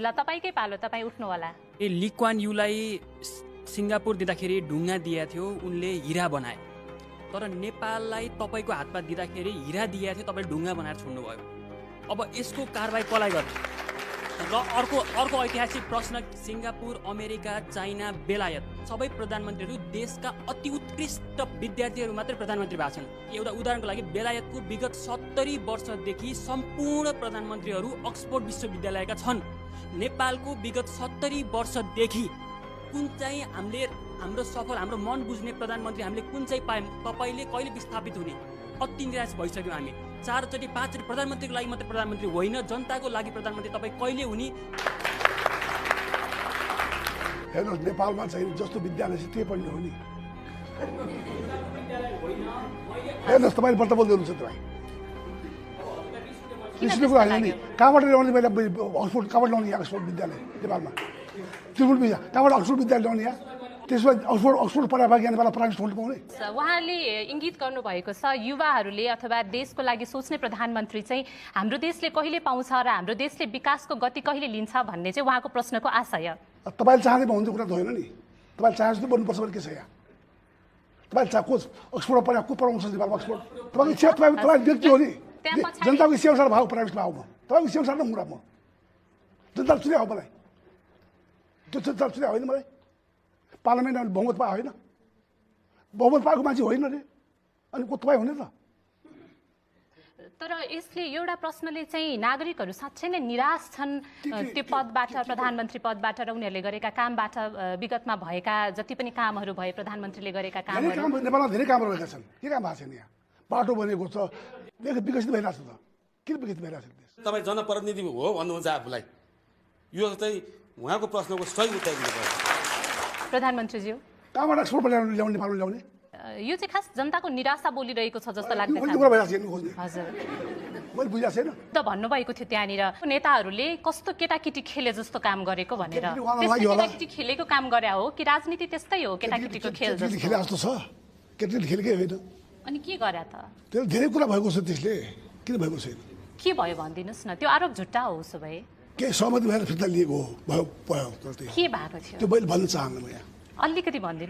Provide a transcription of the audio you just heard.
ल तपाईकै पालो, तपाईँ उठ्नु होला। ली क्वान यूलाई सिङ्गापुर दिँदाखेरि ढुङ्गा दिएको थियो, उनले हिरा बनाए। तर नेपाललाई तपाईँको हातमा दिँदाखेरि हिरा दिएको थियो, तपाईँले ढुङ्गा बनाएर छोड्नुभयो। अब यसको कारबाही कसलाई गर्नु? र अर्को ऐतिहासिक प्रश्न, सिङ्गापुर, अमेरिका, चाइना, बेलायत सबै प्रधानमन्त्रीहरू देशका अति उत्कृष्ट विद्यार्थीहरू मात्रै प्रधानमन्त्री भएको छन्। एउटा उदाहरणको लागि बेलायतको विगत 70 वर्षदेखि सम्पूर्ण प्रधानमन्त्रीहरू अक्सफोर्ड विश्वविद्यालयका छन्। नेपालको विगत 70 वर्षदेखि कुन चाहिँ हाम्रो मन बुझ्ने प्रधानमन्त्री हामीले कुन चाहिँ पायौँ? तपाईँले कहिले विस्थापित हुने? अति निराश भइसक्यौँ हामी। 4 चोटि 5 चोटि प्रधानमन्त्रीको लागि मात्रै प्रधानमन्त्री होइन, जनताको लागि प्रधानमन्त्री तपाईँ कहिले हुने? हेर्नुहोस्, नेपालमा चाहिँ जस्तो विद्यालय छ त्यही पढ्ने हो नि। हेर्नुहोस्, तपाईँले बर्ता बोल्दै हुनुहुन्छ तपाईँ। स्कुलको होइन नि, कहाँबाट ल्याउने? मैले अक्सफोर्ड कहाँबाट ल्याउने? अक्सफोर्ड विद्यालय नेपालमा त्रिपुल विद्या कहाँबाट अक्सफोर्ड विद्यालय ल्याउने? यहाँ त्यसमा अक्सफोर्ड पढाएर बाँकी नेपालमा प्राइभेट स्कुल पाउने। उहाँले इङ्गित गर्नुभएको छ युवाहरूले अथवा देशको लागि सोच्ने प्रधानमन्त्री चाहिँ हाम्रो देशले कहिले पाउँछ र हाम्रो देशले विकासको गति कहिले लिन्छ भन्ने चाहिँ उहाँको प्रश्नको आशय। तपाईँले चाहँदै भन्ने कुरा त होइन नि। तपाईँले चाहे जस्तो बन्नुपर्छ भने के छ यहाँ? तपाईँले को अक्सफोर्डमा पढाएको को पढाउँछ नेपालमा? अक्सफोर्ड तपाईँको इच्छा, तपाईँ व्यक्ति हो नि। जनताको इच्छा अनुसार भाउ प्राइभेटमा आऊ। म तपाईँको इच्छा अनुसार नहुँ म जनताले चुनाव मलाई त्यो जनताले चुनाव होइन मलाई। पार्लियामेन्टमा बहुमत पाए होइन, बहुमत पाएको मान्छे होइन रे, अनि को तपाईँ हुने त? तर यसले एउटा प्रश्नले चाहिँ नागरिकहरू साँच्चै नै निराश छन् त्यो पदबाट, प्रधानमन्त्री पदबाट र उनीहरूले गरेका कामबाट। विगतमा भएका जति पनि कामहरू भए प्रधानमन्त्रीले गरेका कामहरू, नेपालमा धेरै कामहरू भएका छन्। के काम भएको छैन? यहाँ बाटो बनेको छ, विकसित भइरहेको छ। त किन विकसित भइरहेको छ? तपाईँ जनप्रतिनिधि हो भन्नुहुन्छ आफूलाई, यो चाहिँ उहाँको प्रश्नको सही उत्तर दिनुपर्छ। प्रधानमन्त्रीज्यू, कहाँबाट एक्सपोर्ट ल्याउने नेपालमा ल्याउने? यो चाहिँ खास जनताको निराशा बोलिरहेको छ जस्तो लाग्दैछ। हजुर, मैले बुझाएको छैन त भन्नुभएको थियो त्यहाँनिर नेताहरूले कस्तो केटाकेटी खेले जस्तो काम गरेको भनेर। केटाकेटी खेलेको काम गरे हो कि राजनीति त्यस्तै हो? केटाकेटीको खेल खेले जस्तो छ, केटाकेटी खेलेकै होइन। अनि के गरे त? त्यसले धेरै कुरा भएको छ। त्यसले किन भएको छैन? के भयो भनिदिनुहोस् न। त्यो आरोप झुट्टा हो उसो भए? के सहमति भएर फिर्ता लिएको हो? भयो के भएको थियो त्यो मैले भन्न चाहन्न म यहाँ। अलिकति भनिदिनु।